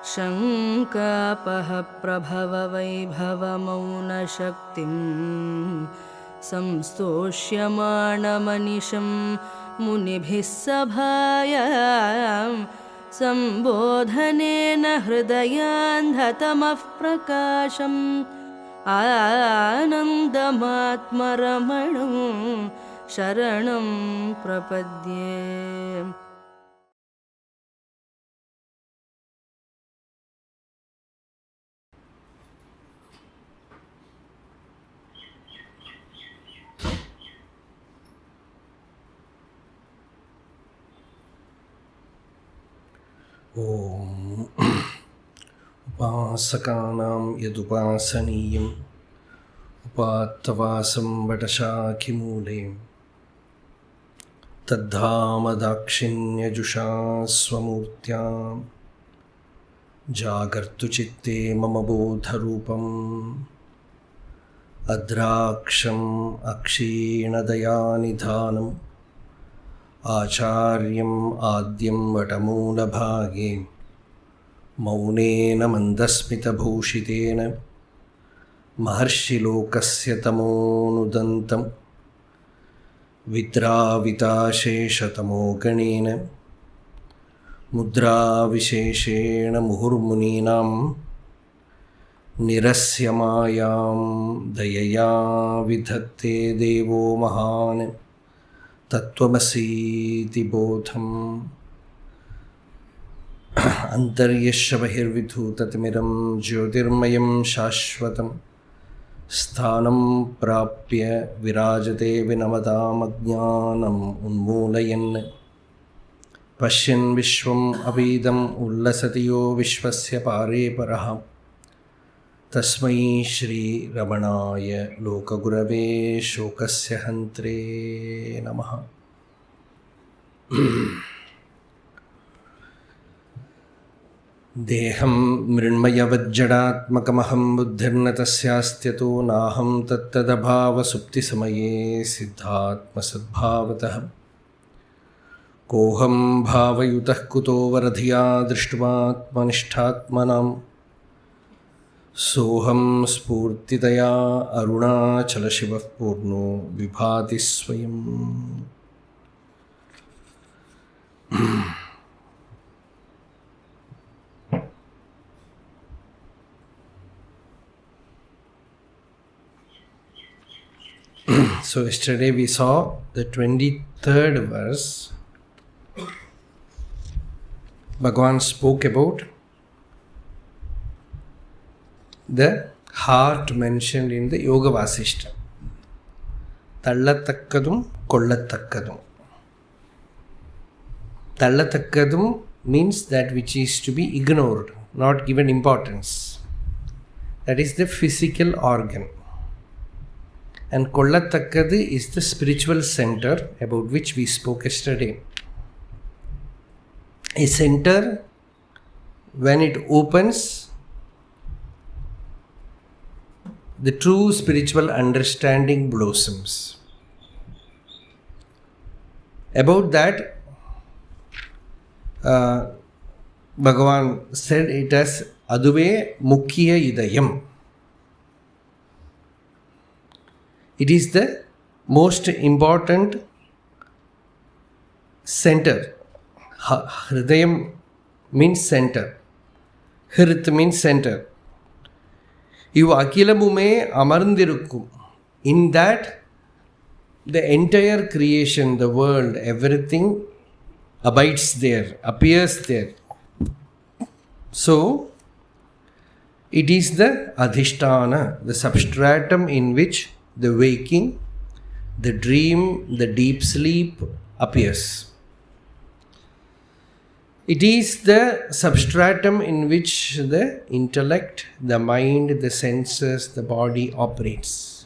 शङ्कापः प्रभववैभवमौनशक्तिं संस्तोष्यमाणमनिशं मुनिभिः सभायां सम्बोधनेन हृदयान्धतमः प्रकाशम् आनन्दमात्मरमणं शरणं प्रपद्ये। Om Upasakānām yadupasanīyam upattavāsam vadashākimūle taddhāmadakshinyajusha svamūrtyām jāgartu citte mama bodharūpam adraksham akshīnadayanidhānam आचार्यं आद्यं वटमूलभागे मौनेन मन्दस्मितभूषितेन महर्षिलोकस्य तमोनुदन्तं विद्राविताशेषतमोगणेन मुद्राविशेषेण मुहुर्मुनीनां निरस्यमायां दयया विधत्ते देवो महान् तत्त्वमसीति बोधम् अन्तर्यस्य बहिर्विधूततिमिरं ज्योतिर्मयं शाश्वतं स्थानं प्राप्य विराजते विनमतामज्ञानम् उन्मूलयन् पश्यन् विश्वम् अभीदम् उल्लसति यो विश्वस्य पारे परः तस्मै श्रीरमणाय लोकगुरवे शोकस्य हन्त्रे नमः। देहं मृण्मयवज्जडात्मकमहं बुद्धिर्न तस्यास्त्यतो नाहं तत्तदभावसुप्तिसमये सिद्धात्मसद्भावतः कोऽहं भावयुतः कुतो वरधिया दृष्ट्वात्मनिष्ठात्मनाम् सोऽहं स्फूर्तितया अरुणाचलशिवः पूर्णो विभाति स्वयम्। So yesterday we saw the 23rd verse. Bhagavan spoke about the heart mentioned in the Yōga Vāsiṣṭham. Tallatakkadum, kollattakkadum. Tallatakkadum means that which is to be ignored, not given importance. That is the physical organ. And kollattakkadu is the spiritual center about which we spoke yesterday. A center, when it opens, the true spiritual understanding blossoms. About that, Bhagavan said it as aduve mukhya idayam. It is the most important center. Hridayam means center. Hrit means center. Ivu akilamume amarndirukkum. In that, the entire creation, the world, everything abides there, appears there. So, it is the adhisthana, the substratum in which the waking, the dream, the deep sleep appears. It is the substratum in which the intellect, the mind, the senses, the body operates.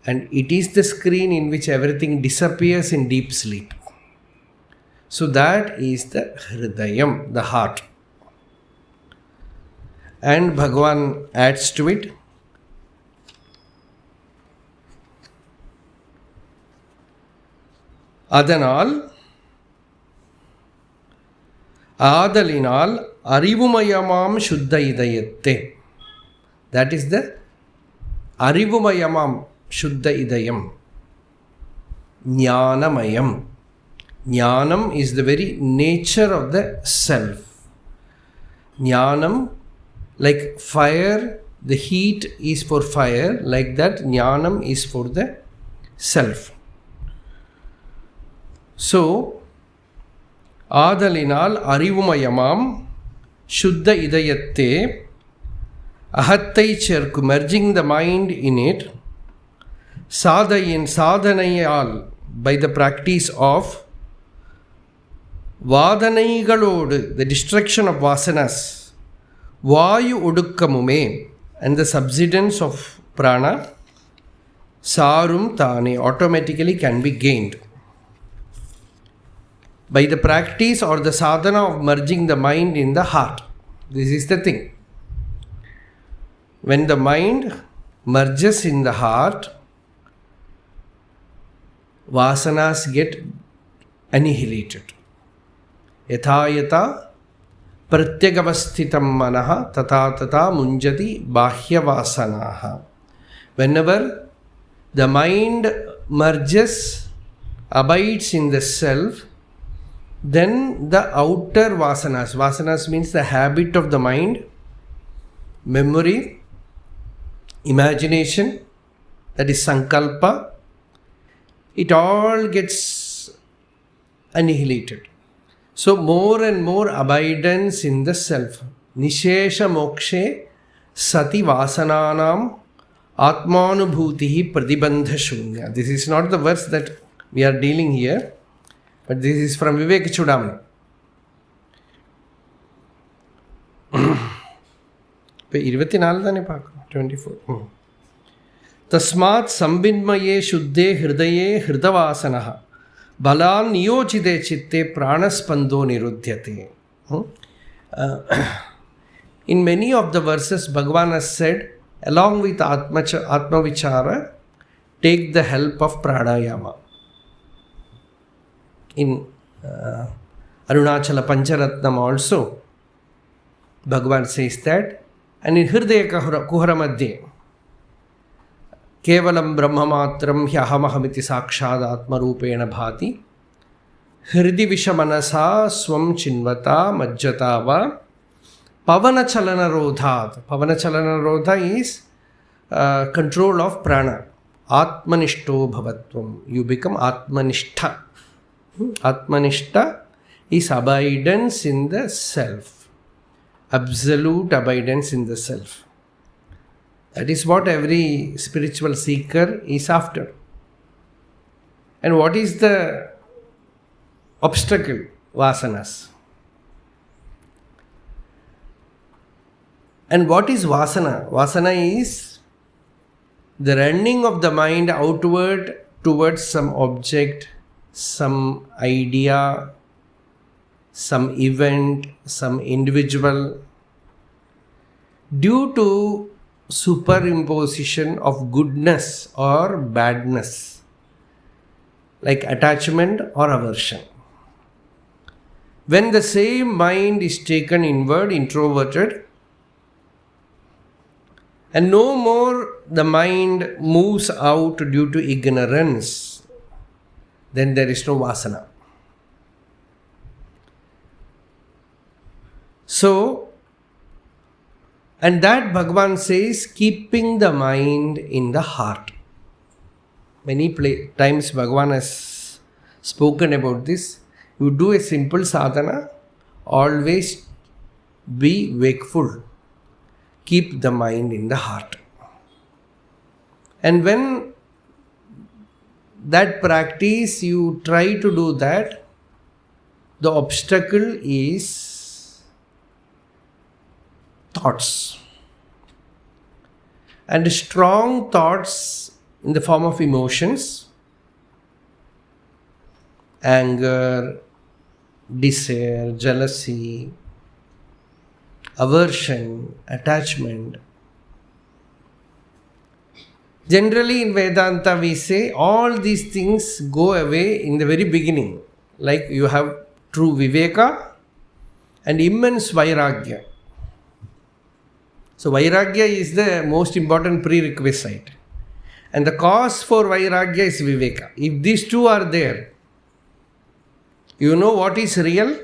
And it is the screen in which everything disappears in deep sleep. So that is the Hridayam, the heart. And Bhagavan adds to it, ādaliṉāl āṛivumayamam śuddha idayattē. That is the āṛivumayamam śuddha idayam. Jnānamayam. Jnānam is the very nature of the self. Jnānam, like fire, the heat is for fire, like that jnānam is for the self. So, ādaliṉāl aṛivumayamam śuddha idayattē, ahattai cērkkuñ, merging the mind in it, sādhaṇaiyāl, by the practice of vādaṉaigaḻoḍu, the destruction of vasanas, vāyu oḍukkamumē, and the subsidence of prana, sārum tāṉē, automatically can be gained. By the practice or the sadhana of merging the mind in the heart. This is the thing. When the mind merges in the heart, vasanas get annihilated. Yatha yatha pratyagavasthitam manaha tata tata munjati bahya vasanaha. Whenever the mind merges, abides in the self, then the outer vasanas means the habit of the mind, memory, imagination, that is sankalpa, it all gets annihilated. So more and more abidance in the self. Nishesha mokshe sati vasananam atmanubhutihi pradibandha shunya. This is not the verse that we are dealing here, but this is from Vivekachudamani. இப்போ 24 தானே பார்க்கணும், 24. tasmātsaṁvinmayē śuddhe hridayē hridavāsanah balan niyochite chitte pranaspando niruddhyate. In many of the verses, Bhagavan has said, along with Atma Vichara, take the help of pranayama. In Arunachala Pancharatnam also, Bhagavan says that, and in Hridaya Kuhara Madhye, Kevalam Brahmamatram hyahamaham iti sakshad atmarupena bhati Hridi vishamanasa swam chinvata majjata va pavana chalana rodhat. Pavana chalana rodha is control of prana. Atmanishto bhavatvam. You become Atmanishtha. Atmanishtha is abidance in the self. Absolute abidance in the self. That is what every spiritual seeker is after. And what is the obstacle? Vasanas. And what is vasana? Vasana is the running of the mind outward towards some object, some idea, some event, some individual, due to superimposition of goodness or badness, like attachment or aversion. When the same mind is taken inward, introverted, and no more the mind moves out due to ignorance, then there is no vasana. So, and that Bhagavan says, keeping the mind in the heart. Many times Bhagavan has spoken about this. You do a simple sadhana, always be wakeful. Keep the mind in the heart. And when that practice, you try to do that, the obstacle is thoughts. And strong thoughts in the form of emotions, anger, desire, jealousy, aversion, attachment. Generally in Vedanta we say all these things go away in the very beginning. Like you have true viveka and immense vairagya. So vairagya is the most important prerequisite. And the cause for vairagya is viveka. If these two are there, you know what is real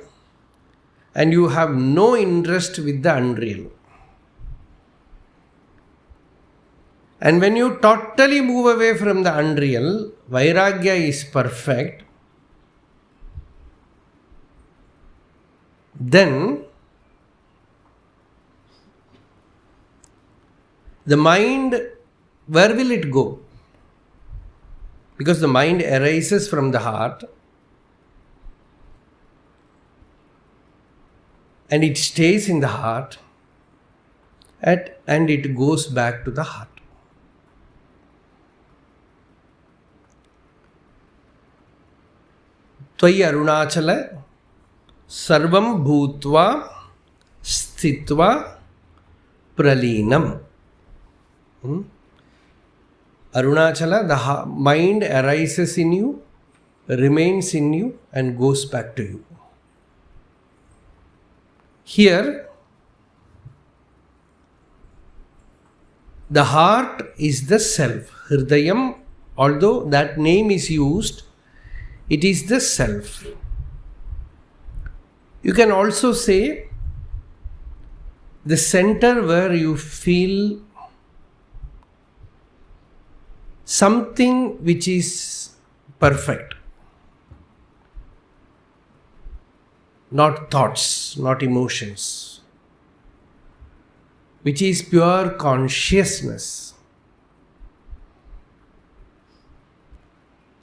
and you have no interest with the unreal. And when you totally move away from the unreal, vairagya is perfect, then the mind, where will it go? Because the mind arises from the heart and it stays in the heart and it goes back to the heart. Tvayi arunachala sarvam bhutva sthitva pralinam. Arunachala, the mind arises in you, remains in you and goes back to you. Here, the heart is the self. Hridayam, although that name is used, it is the self. You can also say the center where you feel something which is perfect. Not thoughts, not emotions. Which is pure consciousness.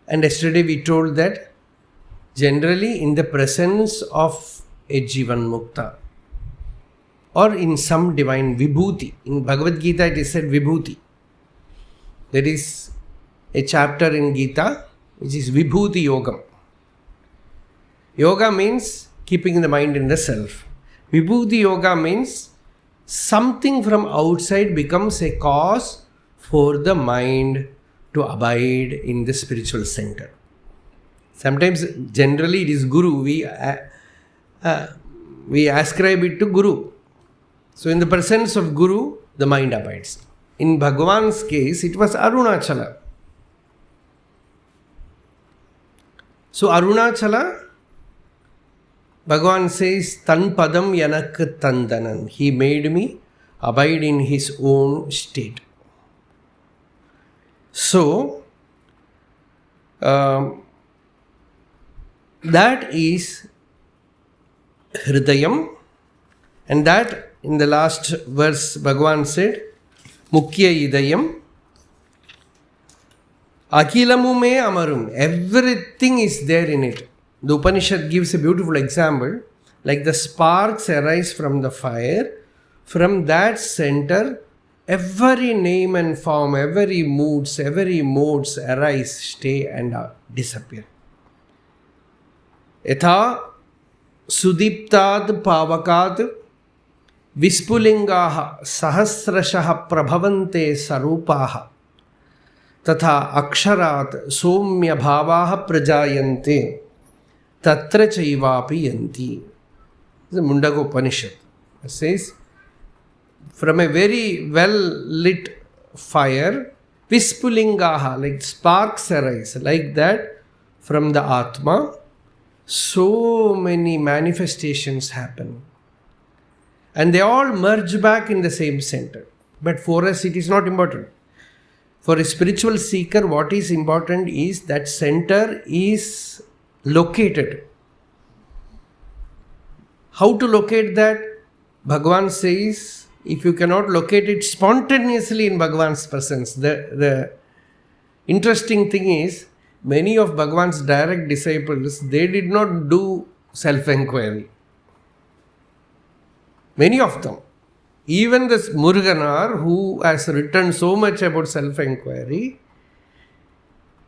And yesterday we told that generally in the presence of a Jivan Mukta or in some divine Vibhuti, in Bhagavad Gita it is said Vibhuti. There is a chapter in Gita which is Vibhuti Yoga. Yoga means keeping the mind in the self. Vibhuti Yoga means something from outside becomes a cause for the mind to abide in the spiritual center. Sometimes, generally, it is Guru. We ascribe it to Guru. So, in the presence of Guru, the mind abides. In Bhagavan's case, it was Arunachala. So, Arunachala, Bhagavan says, Tan padam yanak tandanan. He made me abide in his own state. So, that is Hridayam, and that in the last verse Bhagavan said, Mukhya idayam, Akilamumē amarum. Everything is there in it. The Upanishad gives a beautiful example, like the sparks arise from the fire, from that center, every name and form, every modes arise, stay and disappear. Yatha sudiptad pavakad vispulingaha sahasrashaha prabhavante sarupaha tatha aksharat somya bhavaha prajayante tatra chaivapi yanti. The Mundaka Upanishad. It says, from a very well lit fire, vispulingaha, like sparks arise, like that from the Atma, so many manifestations happen. And they all merge back in the same center. But for us, it is not important. For a spiritual seeker, what is important is that center is located. How to locate that? Bhagavan says, if you cannot locate it spontaneously in Bhagavan's presence, the interesting thing is, many of Bhagavan's direct disciples, they did not do self-enquiry. Many of them. Even this Muruganar, who has written so much about self-enquiry,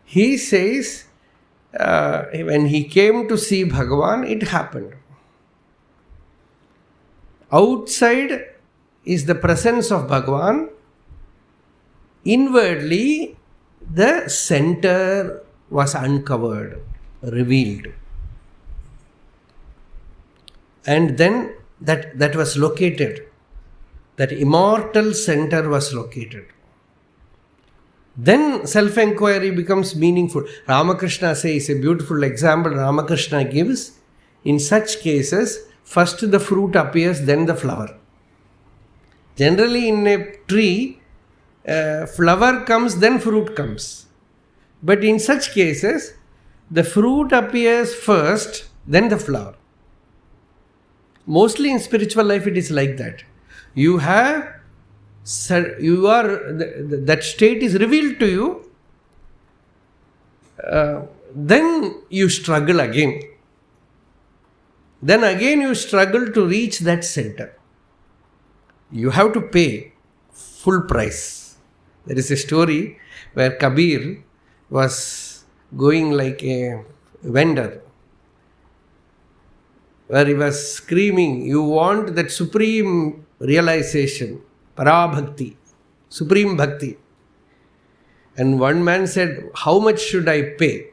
he says, when he came to see Bhagavan, it happened. Outside is the presence of Bhagavan. Inwardly, the center was uncovered, revealed. And then that was located. That immortal center was located. Then self-inquiry becomes meaningful. Ramakrishna says, a beautiful example Ramakrishna gives. In such cases, first the fruit appears, then the flower. Generally in a tree, flower comes, then fruit comes. But in such cases, the fruit appears first, then the flower. Mostly in spiritual life it is like that. That state is revealed to you, then you struggle again. Then again you struggle to reach that center. You have to pay full price. There is a story where Kabir was going like a vendor, where he was screaming, you want that supreme realization, parabhakti, supreme bhakti. And one man said, how much should I pay?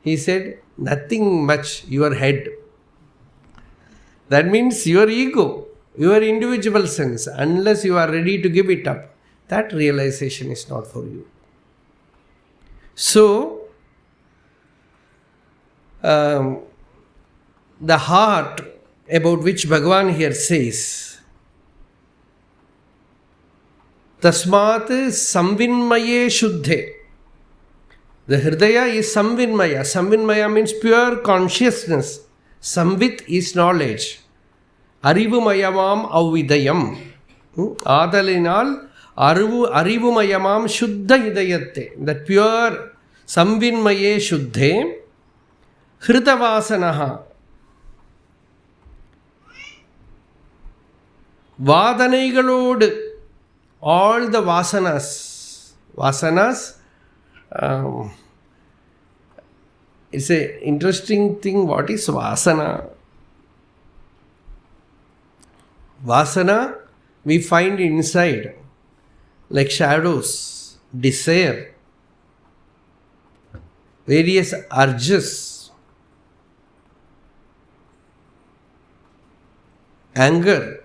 He said, nothing much, your head. That means your ego, your individual sense, unless you are ready to give it up, that realization is not for you. So, the heart about which Bhagavan here says, tasmātsaṁvinmayē śuddhe. The hridaya is saṁvinmaya. Saṁvinmaya means pure consciousness. Samvit is knowledge. āṛivumayam avidayam. ādaliṉāl āṛivumayam śuddha idayattē. That pure saṁvinmayē śuddhe hritavāsanaha vādaṉaigaḻoḍu. All the vasanas, it's an interesting thing. What is vasana? Vasana we find inside, like shadows, desire, various urges, anger,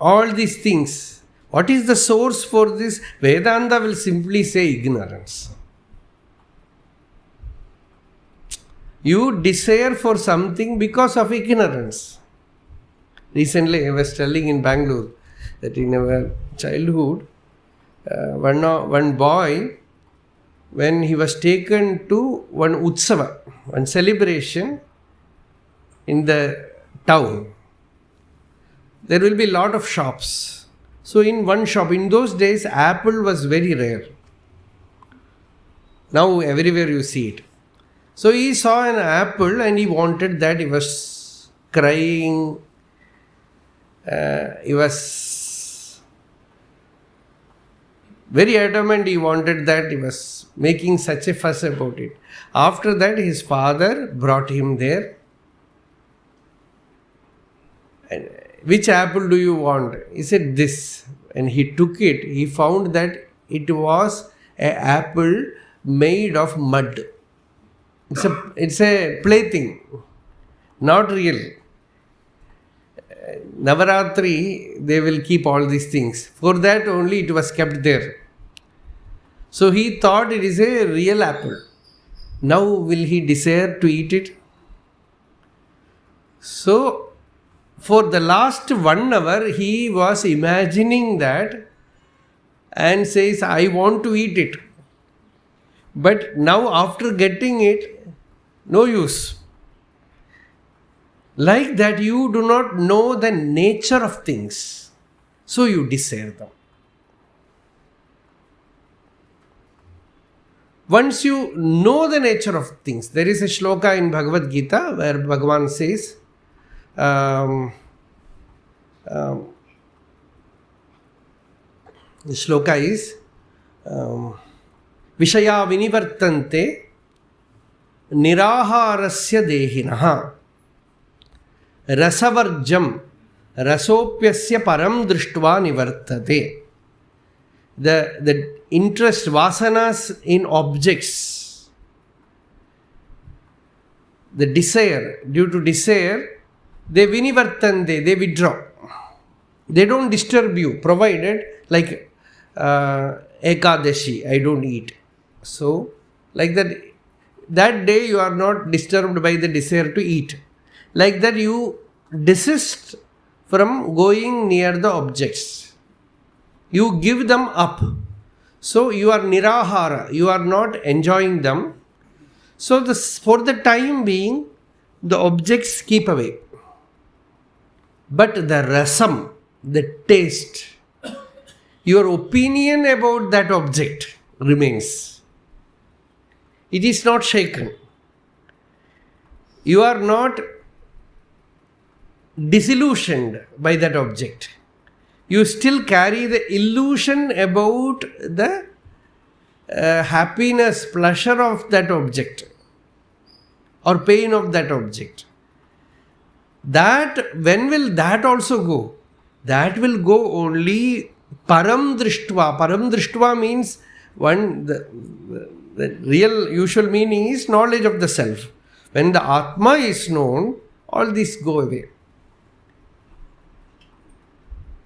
all these things. What is the source for this? Vedanta will simply say ignorance. You desire for something because of ignorance. Recently I was telling in Bangalore that in our childhood, one boy, when he was taken to one utsava, one celebration in the town, there will be a lot of shops. So in one shop, in those days, apple was very rare. Now everywhere you see it. So he saw an apple and he wanted that. He was crying. He was very adamant. He wanted that. He was making such a fuss about it. After that, his father brought him there. And which apple do you want? He said this. And he took it. He found that it was an apple made of mud. It's a plaything, not real. Navaratri, they will keep all these things. For that only it was kept there. So he thought it is a real apple. Now will he desire to eat it? So, for the last 1 hour, he was imagining that and says, I want to eat it. But now after getting it, no use. Like that, you do not know the nature of things. So you desire them. Once you know the nature of things, there is a shloka in Bhagavad Gita where Bhagavan says, the shloka is Vishaya vinivartante niraharasya dehinaha rasavarjam rasopyasya param drishtva nivartate. The interest, vasanas in objects, the desire, due to desire, they vinivartante, they withdraw. They don't disturb you, provided, like Ekadashi, I don't eat. So, like that day you are not disturbed by the desire to eat. Like that you desist from going near the objects. You give them up. So you are nirahara, you are not enjoying them. So for the time being, the objects keep away. But the rasam, the taste, your opinion about that object remains. It is not shaken. You are not disillusioned by that object. You still carry the illusion about the happiness, pleasure of that object or pain of that object. That, when will that also go? That will go only param drishtva. Param drishtva means the real usual meaning is knowledge of the self. When the Atma is known, all these go away.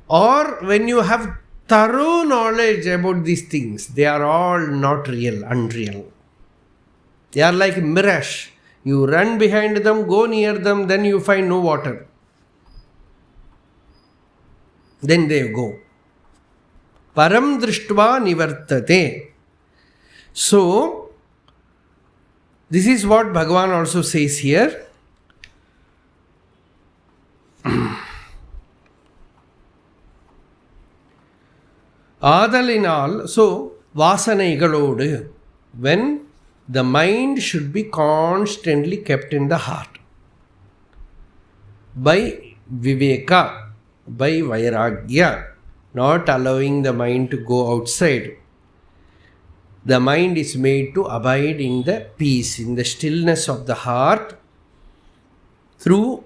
Or when you have thorough knowledge about these things, they are all not real, unreal. They are like mirage. You run behind them, go near them, then you find no water. Then they go. Param drishtva nivartate. So, this is what Bhagavan also says here. ādaliṉāl, so vādaṉaigaḻoḍu, when the mind should be constantly kept in the heart. By viveka, by vairagya, not allowing the mind to go outside. The mind is made to abide in the peace, in the stillness of the heart through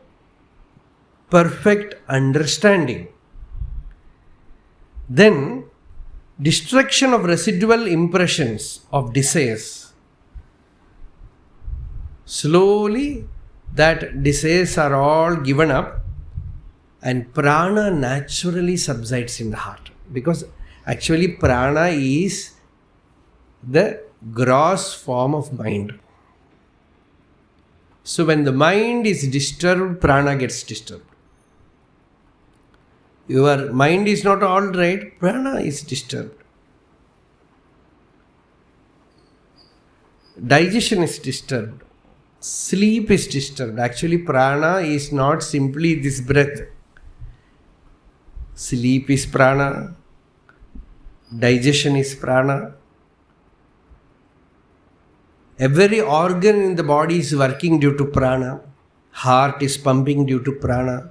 perfect understanding. Then, destruction of residual impressions of desires. Slowly, that desires are all given up and prana naturally subsides in the heart. Because actually prana is the gross form of mind. So when the mind is disturbed, prana gets disturbed. Your mind is not all right, prana is disturbed. Digestion is disturbed. Sleep is disturbed. Actually, prana is not simply this breath. Sleep is prana. Digestion is prana. Every organ in the body is working due to prana. Heart is pumping due to prana.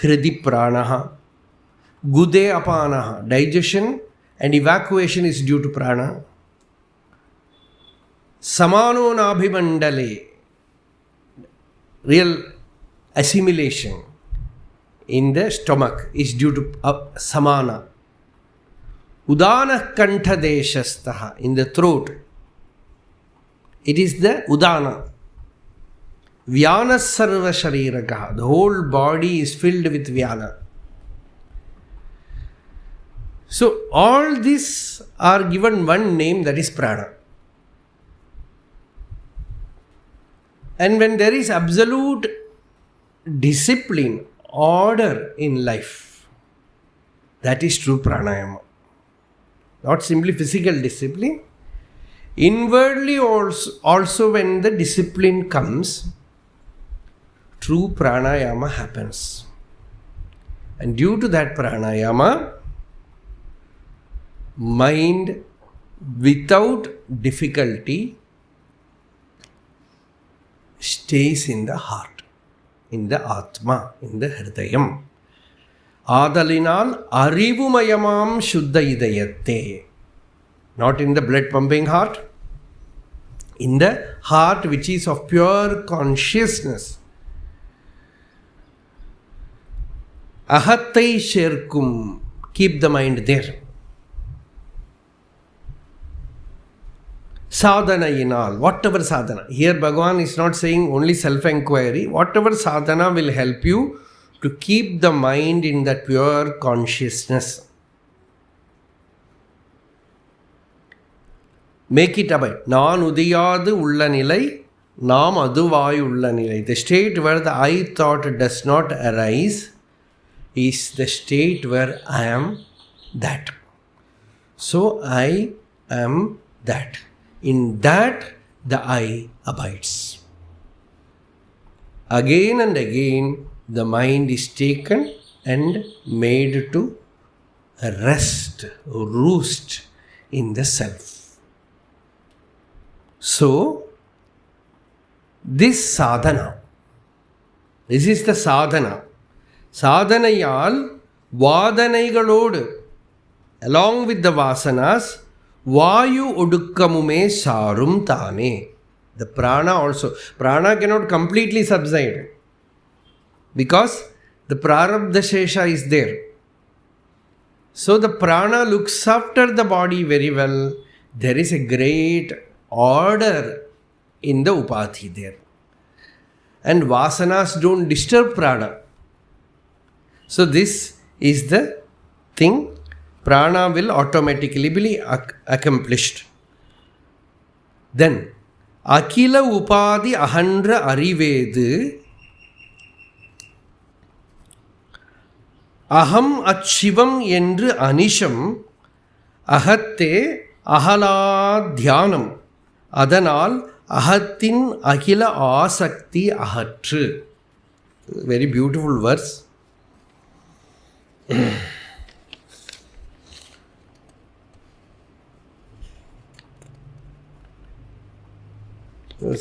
Hridi pranaha. Gude apanaha. Digestion and evacuation is due to prana. Samano nabhimandale. Real assimilation in the stomach is due to samana. Udana kantha deshastha, in the throat. It is the udana. Vyana sarva sharirakaha. The whole body is filled with vyana. So all these are given one name, that is prana. And when there is absolute discipline, order in life, that is true pranayama. Not simply physical discipline. Inwardly also when the discipline comes, true pranayama happens. And due to that pranayama, mind without difficulty stays in the heart, in the Atma, in the Hridayam. ādaliṉāl aṟivumayam śuddha idayattē. Not in the blood pumping heart, in the heart which is of pure consciousness. Ahattai sērkkum. Keep the mind there. Sadhanaiyāl, whatever sadhana. Here Bhagavan is not saying only self-enquiry. Whatever sadhana will help you to keep the mind in that pure consciousness. Make it abide. Nān udiyādu ulla nilai, nām āduvāyu ulla nilai. The state where the I thought does not arise is the state where I am that. So I am that. In that the I abides. Again and again the mind is taken and made to rest, roost in the self. So, this sadhana, this is the sadhana. Sādhaṇaiyāl, vādaṉaigaḻoḍu, along with the vasanas, vāyu oḍukkamumē sārum tāṉē. The prana also. Prana cannot completely subside because the prarabdha shesha is there. So the prana looks after the body very well. There is a great order in the upadhi there. And vasanas don't disturb prana. So this is the thing. Prana will automatically be accomplished. Then, akila upadhi ahandra arivedu aham achivam endru anisham ahattai ahalādhyānam ādaliṉāl ahattin akila āsakti ahatru. Very beautiful verse.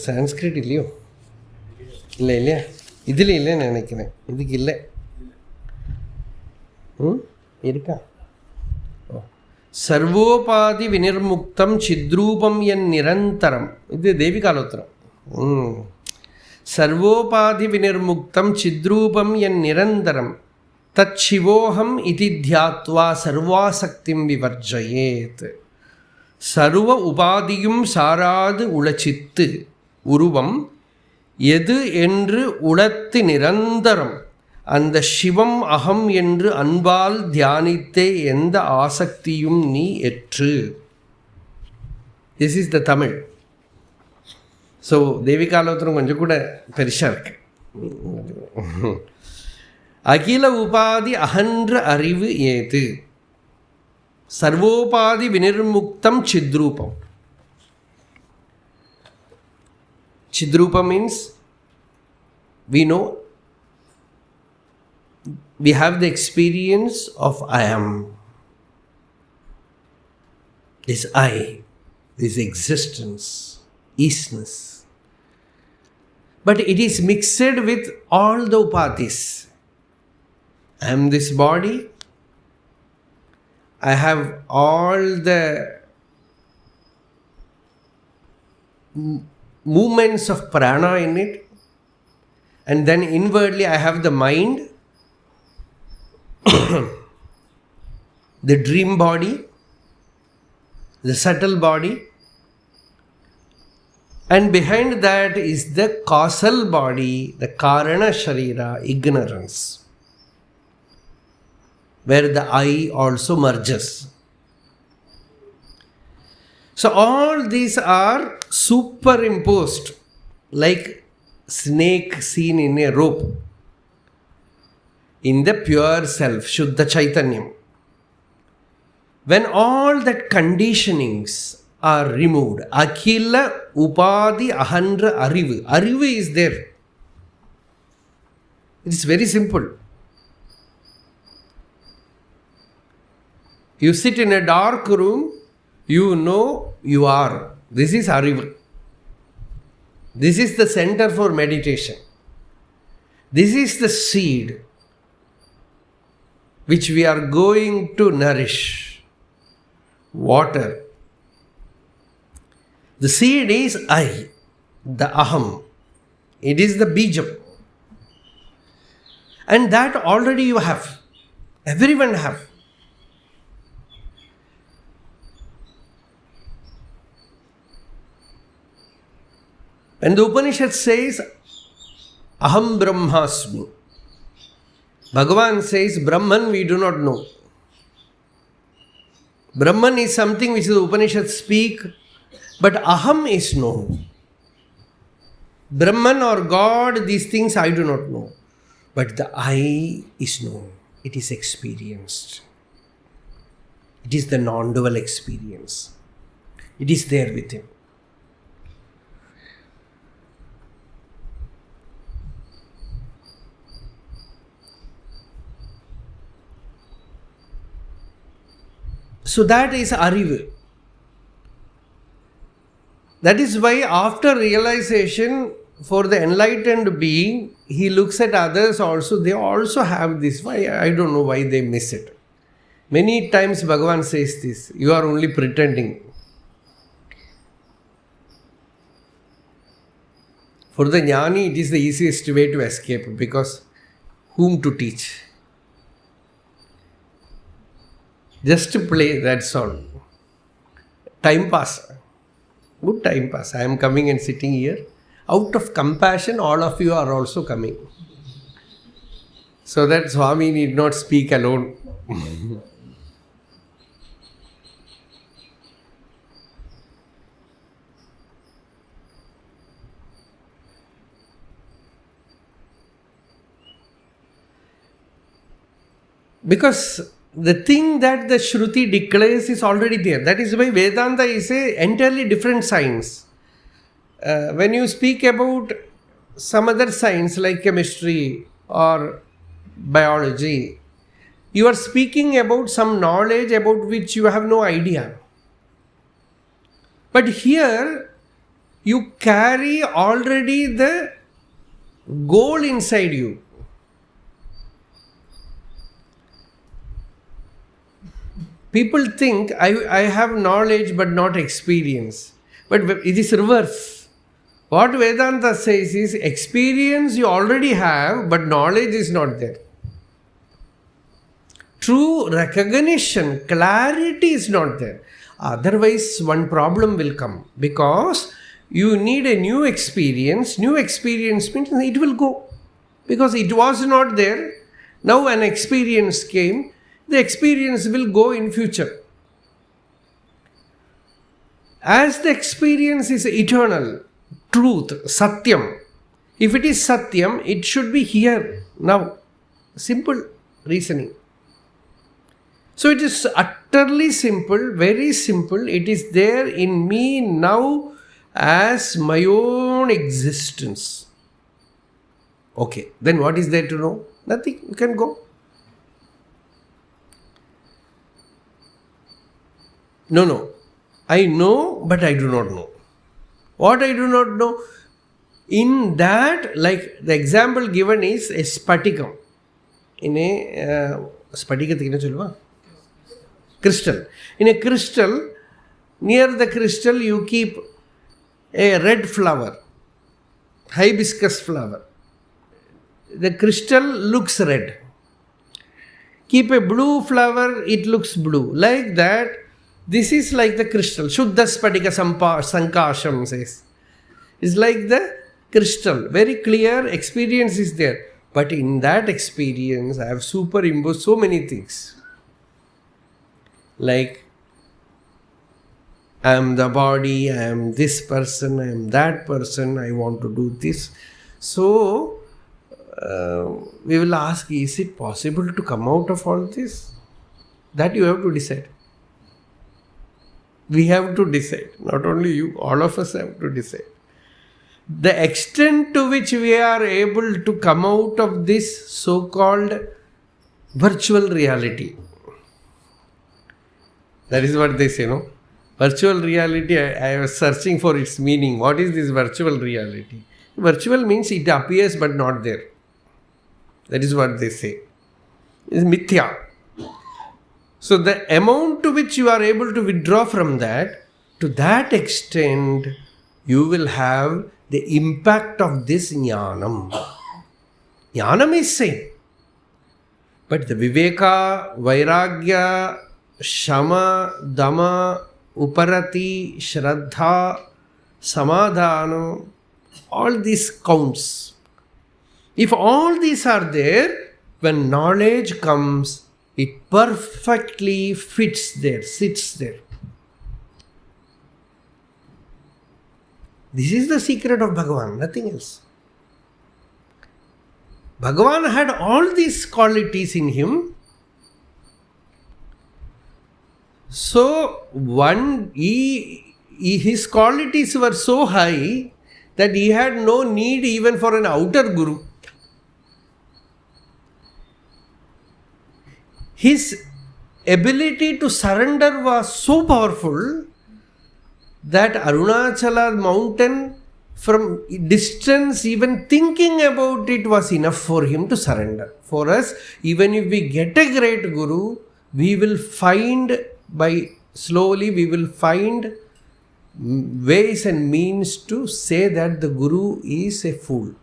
Sanskrit இல்லையோ? இல்லையா? இதில் இல்லைன்னு நினைக்கிறேன். இதுக்கு இல்லை. இருக்கா? சர்வோபாதி வினிர்முக்தம் சித்ரூபம் என் நிரந்தரம். இது தேவிகாலோத்தரம். சர்வோபாதி வினிர்முக்தம் சித்ரூபம் என் நிரந்தரம் தத் சிவோஹம் இதி த்யாத்வா சர்வாசக்திம் விவர்ஜயேத். சர்வ உபாதியும் சாராது உளச்சித்து உருவம் எது என்று உளத்து நிரந்தரம் அந்த சிவம் அகம் என்று அன்பால் தியானித்தே எந்த ஆசக்தியும் நீ எற்று. This is the Tamil. So தேவிகாலோத்தரம் கொஞ்சம் கூட பெருசாக இருக்கு. அகில உபாதி அகன்ற அறிவு ஏது சர்வோபாதி வினிர்முக்தம் சித்ரூபம். Chidrupa means we know, we have the experience of I am. This I, this existence, isness. But it is mixed with all the upadhis. I am this body. I have all the movements of prana in it, and then inwardly I have the mind, the dream body, the subtle body, and behind that is the causal body, the karana sharira, ignorance, where the I also merges. So all these are superimposed like snake seen in a rope in the pure self, śuddha chaitanyam. When all that conditionings are removed, akila upadhi ahandra arivu. Arivu is there. It is very simple. You sit in a dark room, you know you are. This is arivu. This is the center for meditation. This is the seed which we are going to nourish. Water. The seed is I, the aham. It is the bijam. And that already you have. Everyone have. When the Upanishad says, Aham Brahmasmi, Bhagavan says, Brahman we do not know. Brahman is something which the Upanishads speak, but Aham is known. Brahman or God, these things I do not know. But the I is known. It is experienced. It is the non-dual experience. It is there with him. So that is arivu. That is why after realization, for the enlightened being, he looks at others also. They also have this. Why? I don't know why they miss it. Many times Bhagavan says this. You are only pretending. For the jnani, it is the easiest way to escape, because whom to teach? Just to play, that's all. Time pass. Good time pass. I am coming and sitting here. Out of compassion, all of you are also coming. So that Swami need not speak alone. Because the thing that the Shruti declares is already there. That is why Vedanta is an entirely different science. When you speak about some other science like chemistry or biology, you are speaking about some knowledge about which you have no idea. But here, you carry already the goal inside you. People think I have knowledge but not experience. But it is reverse. What Vedanta says is experience you already have, but knowledge is not there. True recognition, clarity is not there. Otherwise, one problem will come, because you need a new experience. New experience means it will go, because it was not there. Now an experience came. The experience will go in future. As the experience is eternal, truth, satyam. If it is satyam, it should be here, now. Simple reasoning. So it is utterly simple, very simple. It is there in me now as my own existence. Okay, then what is there to know? Nothing, you can go. No. I know, but I do not know. What I do not know? In that, like the example given is a spatikam. In a crystal. In a crystal, near the crystal you keep a red flower, hibiscus flower. The crystal looks red. Keep a blue flower, it looks blue. Like that, this is like the crystal. Śuddha spatika sankasham says. It's like the crystal. Very clear experience is there. But in that experience, I have superimposed so many things. Like, I am the body, I am this person, I am that person, I want to do this. So, we will ask, is it possible to come out of all this? That you have to decide. We have to decide. Not only you, all of us have to decide. The extent to which we are able to come out of this so-called virtual reality. That is what they say, no? Virtual reality, I was searching for its meaning. What is this virtual reality? Virtual means it appears but not there. That is what they say. It's mithya. So the amount to which you are able to withdraw from that, to that extent, you will have the impact of this jnanam. Jnanam is same. But the viveka, vairagya, shama, dama, uparati, shraddha, samadhana, all these counts. If all these are there, when knowledge comes, it perfectly fits there, sits there. This is the secret of Bhagavan, nothing else. Bhagavan had all these qualities in him. So, his qualities were so high that he had no need even for an outer guru. His ability to surrender was so powerful that Arunachala mountain, from distance, even thinking about it was enough for him to surrender. For us, even if we get a great guru, we will find slowly ways and means to say that the guru is a fool.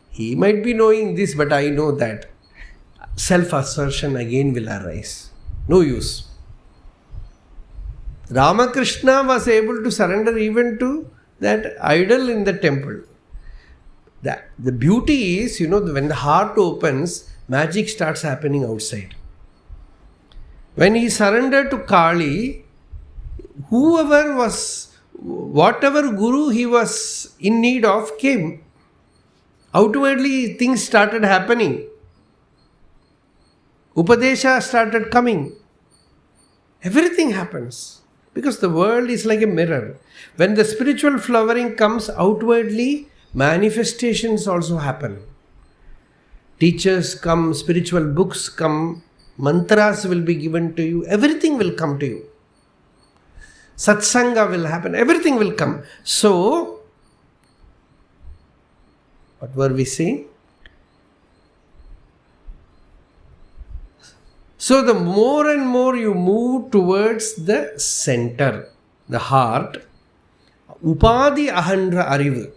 He might be knowing this, but I know that. Self-assertion again will arise. No use. Ramakrishna was able to surrender even to that idol in the temple. The beauty is, when the heart opens, magic starts happening outside. When he surrendered to Kali, whatever guru he was in need of came. Outwardly, things started happening. Upadesha started coming. Everything happens. Because the world is like a mirror. When the spiritual flowering comes outwardly, manifestations also happen. Teachers come, spiritual books come, mantras will be given to you, everything will come to you. Satsanga will happen, everything will come. So, what were we saying? So the more and more you move towards the center, the heart, upadi ahandra arivu.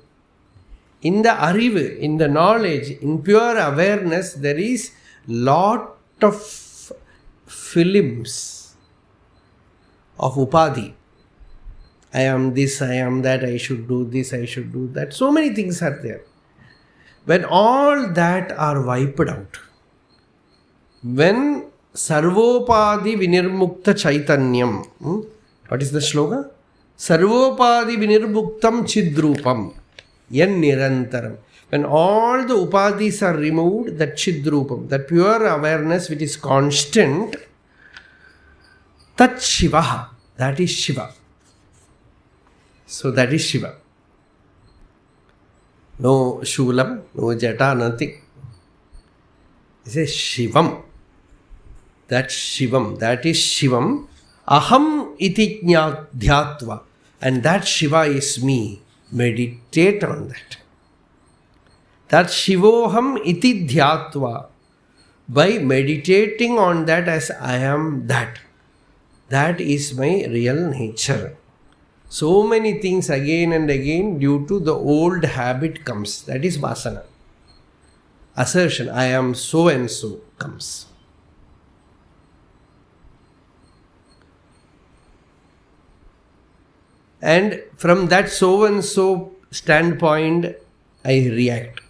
In the arivu, in the knowledge, in pure awareness, there is lot of films of upadi. I am this, I am that, I should do this, I should do that. So many things are there. When all that are wiped out, when Sarvopadi vinirmukta chaitanyam. What is the shloka? Sarvopadi vinirmuktam chidrupam. Yan nirantaram. When all the upadis are removed, that chidrupam, that pure awareness which is constant, tat shivaha. That is Shiva. So that is Shiva. No shulam, no jata, nothing. It says Shivam. That's Shivam. That is Shivam. Aham iti dhyatva. And that Shiva is me. Meditate on that. That Shivoham iti dhyatva. By meditating on that as I am that. That is my real nature. So many things again and again due to the old habit comes. That is vasana. Assertion, I am so and so comes. And from that so and so standpoint, I react.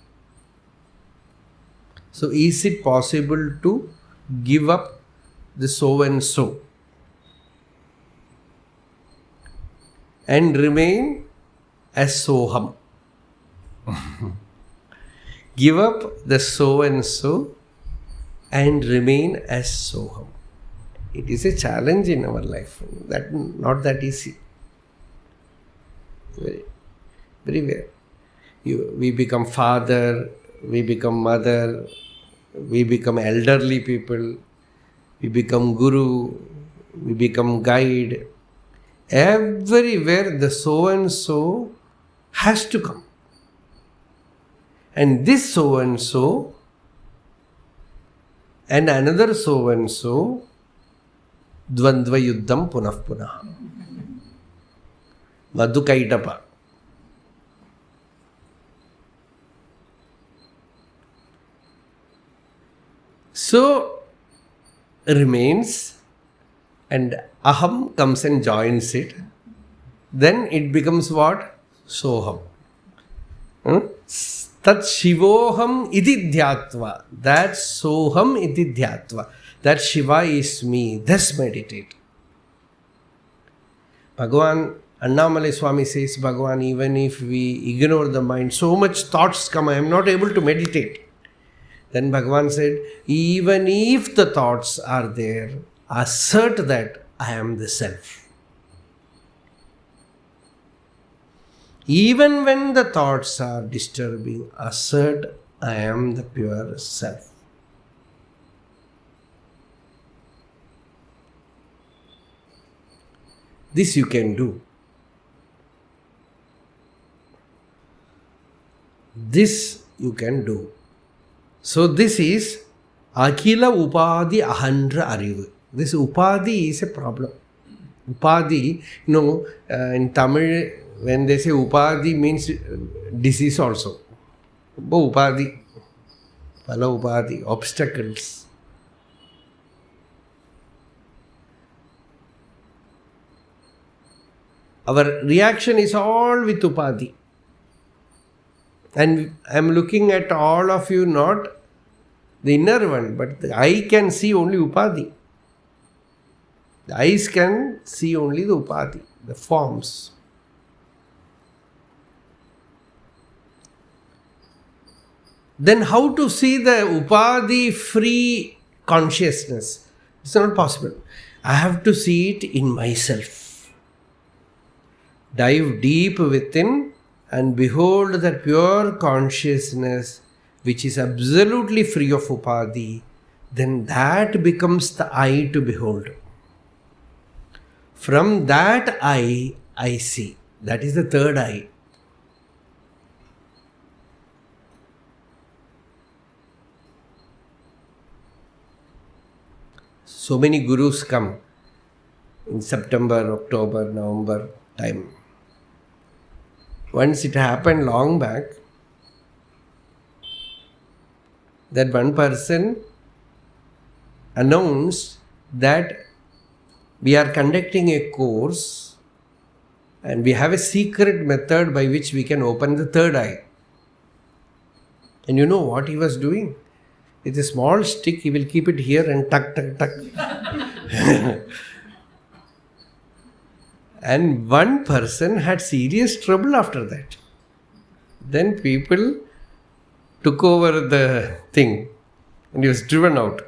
So is it possible to give up the so and so and remain as soham? Give up the so and so and remain as soham. It is a challenge in our life. Not that easy. Very, very rare. We become father, we become mother, we become elderly people, we become guru, we become guide. Everywhere the so and so has to come. And this so and so and another so and so, dvandva yuddham punah punah. Madhukaitapa. So remains, and aham comes and joins it. Then it becomes what? soham. Tat shivoham iti dhyatva. That soham iti dhyatva. That Shiva is me. Thus meditate. Bhagavan, Annamalai Swami says, Bhagavan, even if we ignore the mind, so much thoughts come, I am not able to meditate. Then Bhagavan said, even if the thoughts are there, assert that I am the self. Even when the thoughts are disturbing, assert I am the pure self. This you can do. This you can do. So this is Akila Upadi Ahandra Arivu. This Upadi is a problem. Upadi, in Tamil, when they say Upadi means disease also. Upadi, Pala Upadi, obstacles. Our reaction is all with Upadi. And I am looking at all of you, not the inner one, but the eye can see only Upadi. The eyes can see only the Upadi, the forms. Then how to see the Upadi-free consciousness? It's not possible. I have to see it in myself. Dive deep within and behold that pure consciousness which is absolutely free of Upadi. Then that becomes the eye to behold. From that eye, I see. That is the third eye. So many gurus come in September, October, November time. Once it happened long back, that one person announced that we are conducting a course and we have a secret method by which we can open the third eye. And you know what he was doing? With a small stick, he will keep it here and tuck, tuck, tuck. And one person had serious trouble after that. Then people took over the thing and he was driven out.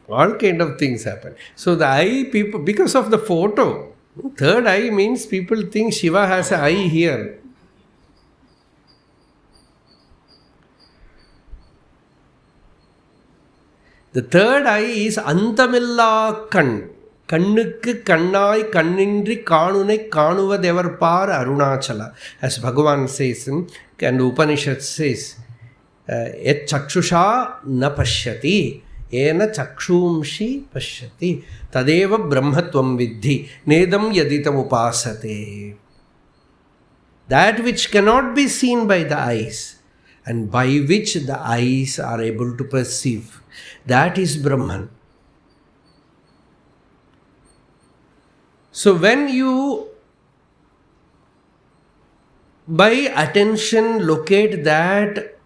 All kind of things happen. So the eye, people, because of the photo, third eye means people think Shiva has an eye here. The third eye is Antamilla Kan. Kannukku Kannai Kannindri Kanunai Kanuvadevar Par Arunachala. As Bhagavan says, and Upanishad says, Yat Chakshusha na pashyati, Ena Chakshumshi pashyati, Tadeva Brahmatvam Vidhi, Nedam Yaditam Upasate. That which cannot be seen by the eyes, and by which the eyes are able to perceive. That is Brahman. So when you by attention locate that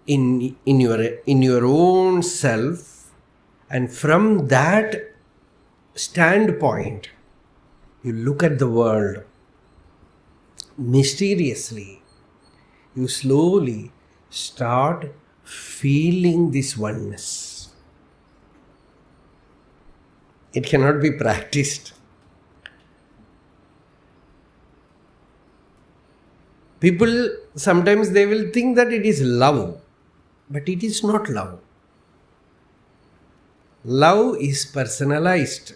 in your own self, and from that standpoint you look at the world mysteriously, you slowly start feeling this oneness. It cannot be practiced. People, sometimes they will think that it is love, but it is not love. Love is personalized.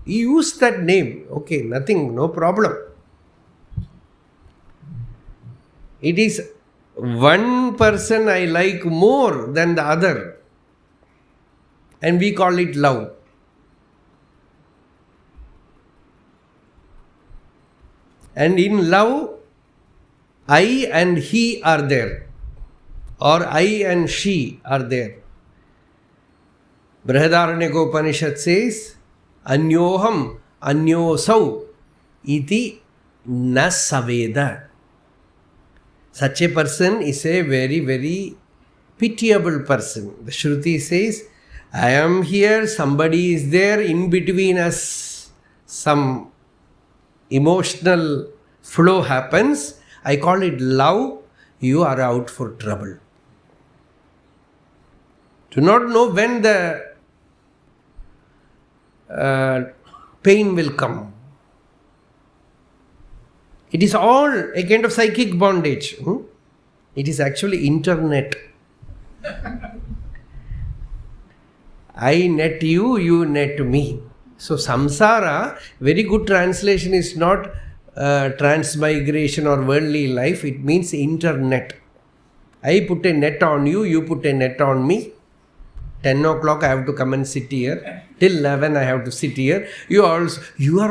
You use that name, okay, nothing, no problem. It is one person I like more than the other, and we call it love. And in love, I and he are there, or I and she are there. Brihadaranyaka Upanishad says, Anyoham anyosau iti na saveda. Such a person is a very, very pitiable person. The Shruti says, I am here, somebody is there, in between us some emotional flow happens. I call it love. You are out for trouble. Do not know when the pain will come. It is all a kind of psychic bondage. It is actually internet. I net you, you net me. So samsara, very good translation is not transmigration or worldly life. It means internet. I put a net on you, you put a net on me. 10 o'clock I have to come and sit here. Till 11 I have to sit here. You are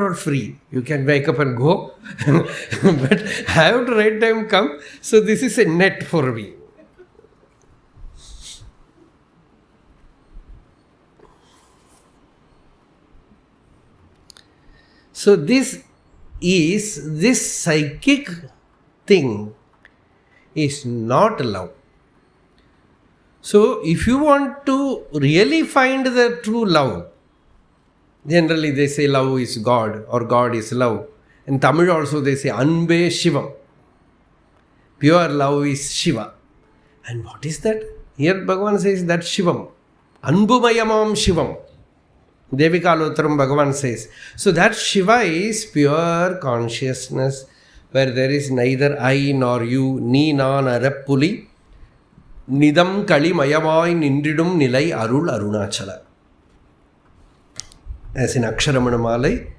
all free. You can wake up and go. But I have to right time come. So this is a net for me. So this psychic thing is not love. So if you want to really find the true love, generally they say love is God or God is love. In Tamil also they say Anbe Shivam. Pure love is Shiva. And what is that? Here Bhagavan says that Shivam. ādaliṉāl Shivam. Devikalottaram Bhagavan says. So that Shiva is pure consciousness where there is neither I nor you, ni na narappuli. Nidam kali mayamai nindridum nilai arul arunachala. As in Aksharamanamālai,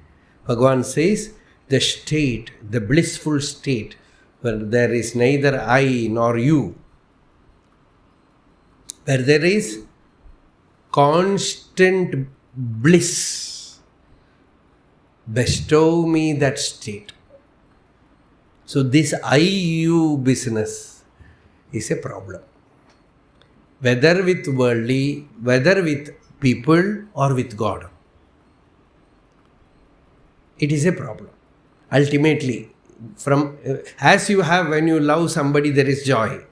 Bhagavan says, the state, the blissful state, where there is neither I nor you, where there is constant bliss, bestow me that state. So this I-you business is a problem. Whether with worldly, whether with people or with God. It is a problem. Ultimately, as you have when you love somebody, there is joy.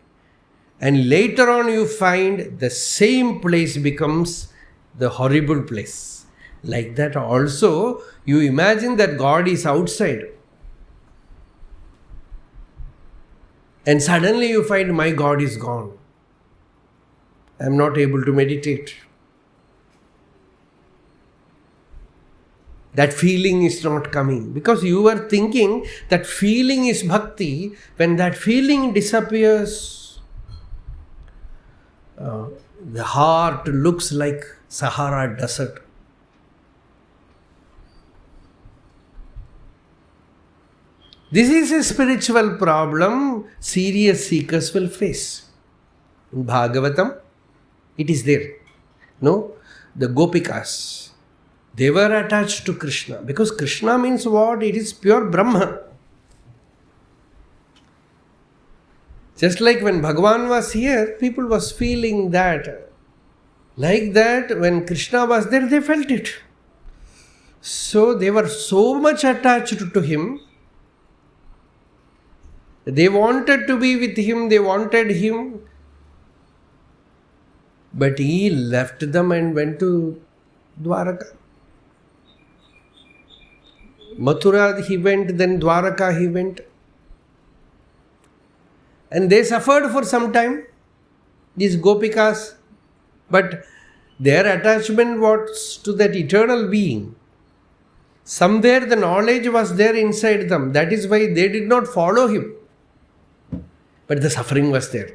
And later on you find the same place becomes the horrible place. Like that also, you imagine that God is outside. And suddenly you find my God is gone. I am not able to meditate. That feeling is not coming because you were thinking that feeling is bhakti. When that feeling disappears, the heart looks like Sahara desert. This is a spiritual problem serious seekers will face. In Bhagavatam, it is there. No? The Gopikas, they were attached to Krishna. Because Krishna means what? It is pure Brahma. Just like when Bhagavan was here, people was feeling that. Like that, when Krishna was there, they felt it. So they were so much attached to him. They wanted to be with him, they wanted him. But he left them and went to Dwaraka. Mathura he went, then Dwaraka he went. And they suffered for some time, these Gopikas. But their attachment was to that eternal being. Somewhere the knowledge was there inside them. That is why they did not follow him. But the suffering was there.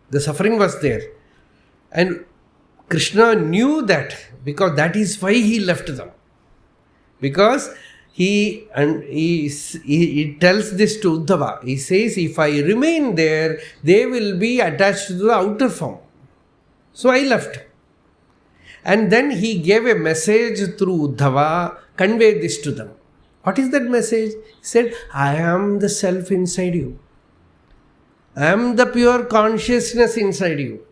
The suffering was there. And Krishna knew that because that is why he left them. Because he tells this to Uddhava. He says, if I remain there, they will be attached to the outer form. So I left. And then he gave a message through Uddhava, convey this to them. What is that message? He said, I am the self inside you. I am the pure consciousness inside you.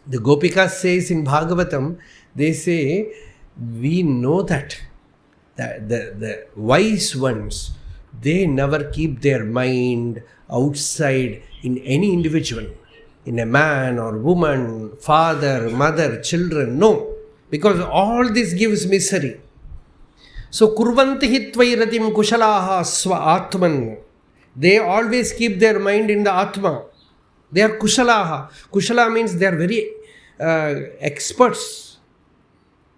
The Gopikas says in Bhagavatam, they say, we know that the wise ones, they never keep their mind outside in any individual, in a man or woman, father, mother, children. No, because all this gives misery. So, kurvanti hi tvairatim kushalaha swa atman. They always keep their mind in the Atma. They are kushalaha. Kushala means they are very experts,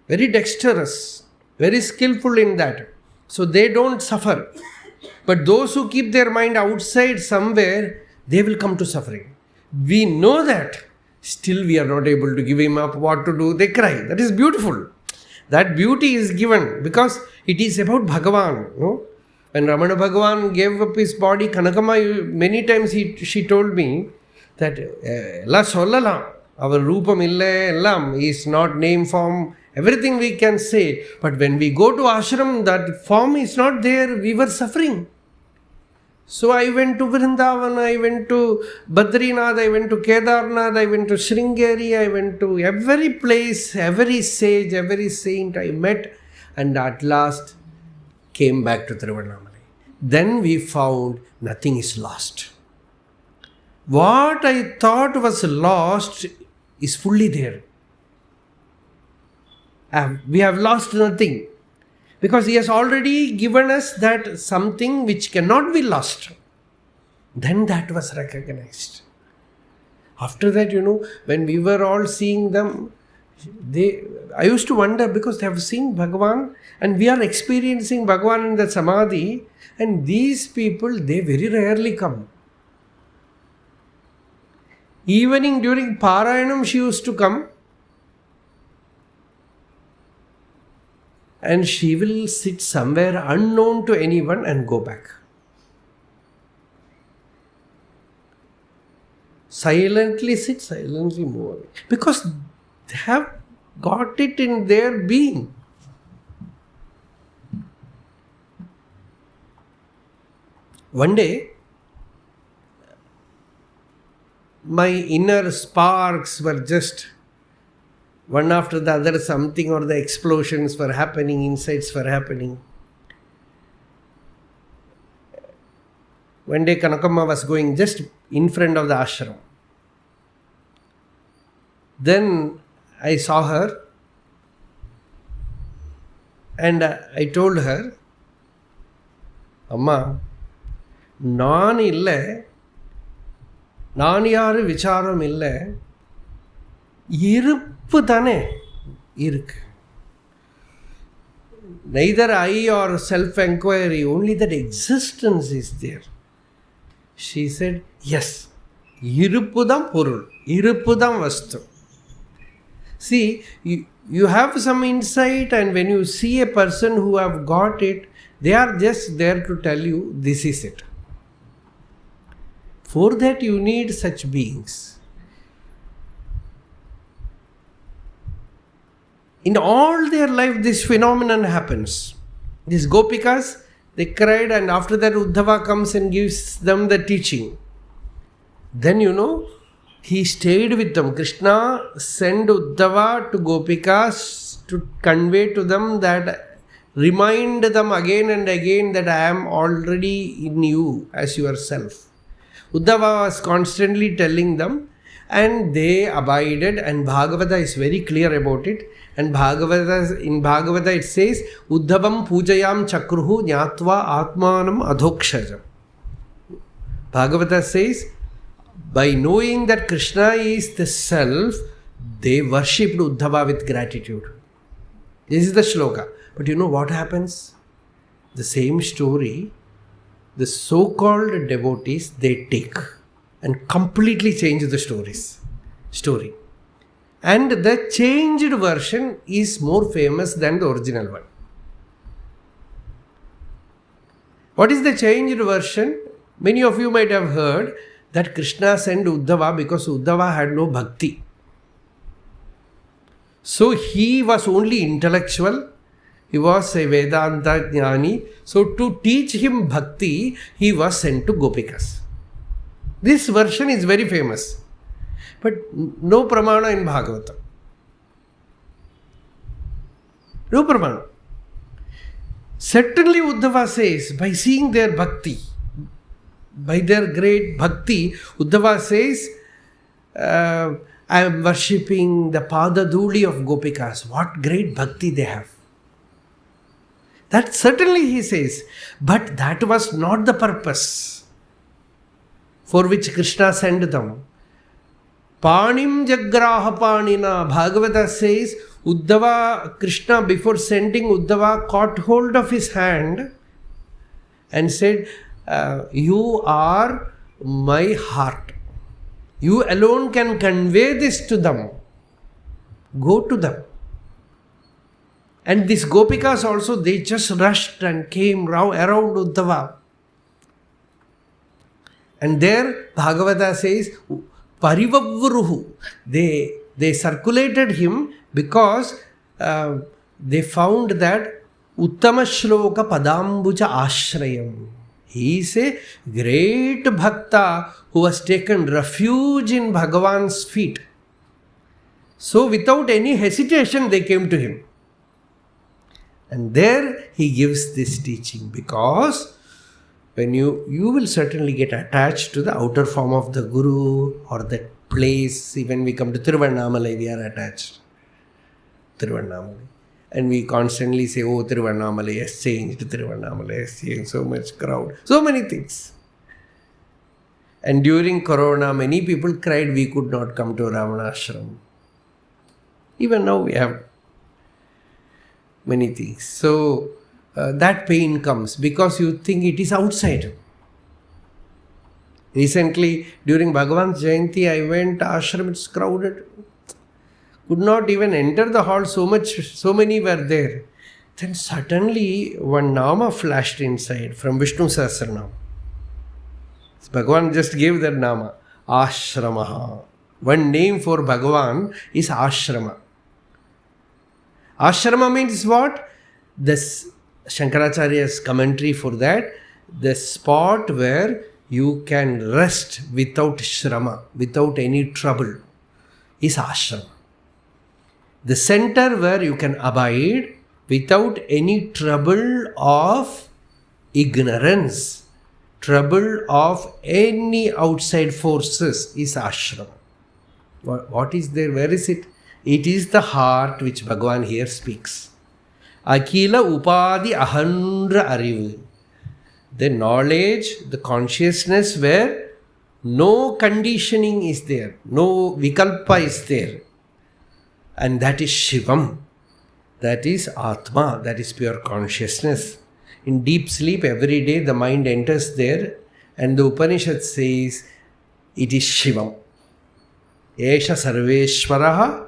very dexterous, very skillful in that. So they don't suffer. But those who keep their mind outside somewhere, they will come to suffering. We know that. Still we are not able to give him up. What to do? They cry. That is beautiful. That beauty is given because it is about Bhagavan. No? When Ramana Bhagavan gave up his body, Kanakama, many times she told me that Ella sollalam, our Rupam ille ellam is not name, form, everything we can say. But when we go to ashram, that form is not there, we were suffering. So I went to Vrindavan, I went to Badrinath, I went to Kedarnath, I went to Sringeri, I went to every place, every sage, every saint I met, and at last came back to Tiruvannamalai. Then we found nothing is lost. What I thought was lost is fully there. We have lost nothing. Because he has already given us that something which cannot be lost. Then that was recognized. After that, when we were all seeing them, I used to wonder because they have seen Bhagavan and we are experiencing Bhagavan in the Samadhi, and these people, they very rarely come. Evening during Parayanam, she used to come. And she will sit somewhere unknown to anyone and go back. Silently sit, silently move away. Because they have got it in their being. One day, my inner sparks were just one after the other, something or the explosions were happening, insights were happening. One day Kanakama was going just in front of the ashram. Then I saw her and I told her, Amma, நான் இல்லை, நான் யாரு விசாரம் இல்லை, இருப்பு தானே இருக்கு. Neither I or self-enquiry, only that existence is there. She said, yes, irupudam porul, irupudam vastu. See, you have some insight, and when you see a person who have got it, they are just there to tell you, this is it. For that you need such beings. In all their life, this phenomenon happens. These gopikas, they cried, and after that Uddhava comes and gives them the teaching. Then he stayed with them. Krishna sent Uddhava to gopikas to convey to them that, remind them again and again that I am already in you as yourself. Uddhava was constantly telling them, and they abided, and Bhagavata is very clear about it. And in Bhagavata it says, Uddhavam pujayam chakruhu nyatva atmanam adhokshajam. Bhagavata says, by knowing that Krishna is the self, they worshipped Uddhava with gratitude. This is the shloka. But you know what happens? The same story, the so-called devotees, they take and completely change the story. And the changed version is more famous than the original one. What is the changed version? Many of you might have heard that Krishna sent Uddhava because Uddhava had no bhakti. So he was only intellectual. He was a Vedanta jnani. So to teach him bhakti, he was sent to Gopikas. This version is very famous. But no pramana in Bhagavatam. Rupamanu. Certainly Uddhava says, by seeing their bhakti, by their great bhakti, Uddhava says, I am worshipping the Padaduli of Gopikas. What great bhakti they have. That certainly he says. But that was not the purpose for which Krishna sent them. Panim jagraha panina. Bhagavata says, Uddhava, Krishna before sending Uddhava caught hold of his hand and said, you are my heart. You alone can convey this to them. Go to them. And these Gopikas also, they just rushed and came around Uddhava. And there Bhagavata says, Parivavruhu. They circulated him because they found that Uttama Shloka Padambuja Ashrayam. He is a great bhakta who has taken refuge in Bhagavan's feet. So without any hesitation they came to him. And there he gives this teaching, because when you will certainly get attached to the outer form of the Guru or that place. Even we come to Tiruvannamalai, we are attached. Tiruvannamalai. And we constantly say, oh, Tiruvannamalai has changed, Tiruvannamalai has changed, so much crowd, so many things. And during Corona, many people cried we could not come to Ramana Ashram. Even now we have many things. So that pain comes because you think it is outside. Recently, during Bhagavan's Jayanti, I went to ashram, it's crowded. Could not even enter the hall, so many were there. Then suddenly one nama flashed inside from Vishnu Sahasranam. Bhagavan just gave that nama, Ashramaha. One name for Bhagavan is Ashrama. Ashrama means what? This Shankaracharya's commentary for that, the spot where you can rest without shrama, without any trouble, is ashrama. The center where you can abide without any trouble of ignorance, trouble of any outside forces, is ashrama. What is there? Where is it? It is the heart which Bhagavan here speaks. Akila upadi ahandra arivu. The knowledge, the consciousness where no conditioning is there, no vikalpa is there. And that is Shivam. That is Atma. That is pure consciousness. In deep sleep, every day the mind enters there, and the Upanishad says it is Shivam. Esha Sarveshwaraha,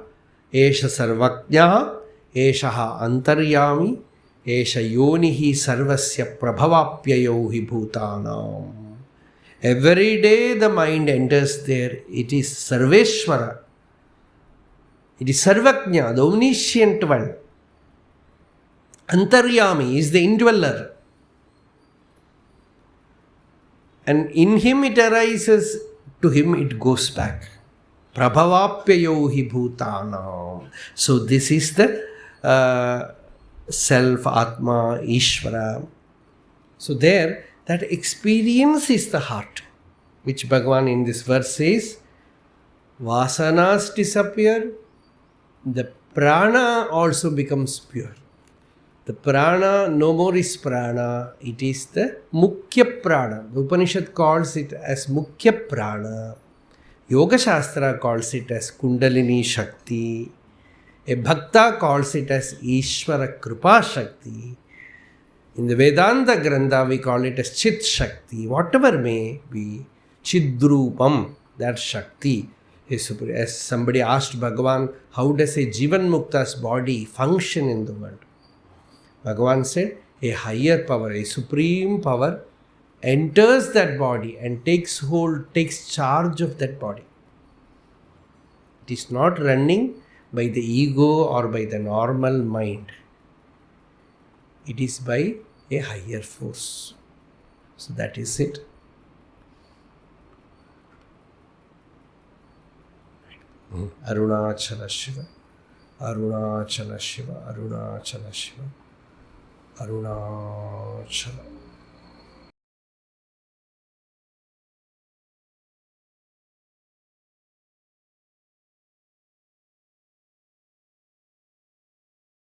Esha Sarvajnaha, Eshaha Antaryami, Esha Yonihi Sarvasya Prabhavapyayo hi Bhutanam. Every day the mind enters there. It is Sarveshwara. It is Sarvajna, the omniscient one. Antaryami is the indweller. And in him it arises, to him it goes back. Prabhavapyayo hi bhutanam. So this is the self, Atma, Ishvara. So there, that experience is the heart, which Bhagavan in this verse says, vasanas disappear, the prana also becomes pure. The prana no more is prana, it is the mukhya prana. The Upanishad calls it as mukhya prana. Yoga Shastra calls it as Kundalini Shakti. A Bhakta calls it as Ishvara Kripa Shakti. In the Vedanta Grantha we call it as Chit Shakti. Whatever may be, Chidrupam, that Shakti. As somebody asked Bhagavan, how does a Jivan Mukta's body function in the world? Bhagavan said, a higher power, a supreme power enters that body and takes charge of that body. It is not running by the ego or by the normal mind. It is by a higher force. So that is it. Arunachala Shiva. Arunachala Shiva, Arunachala Shiva, Arunachala.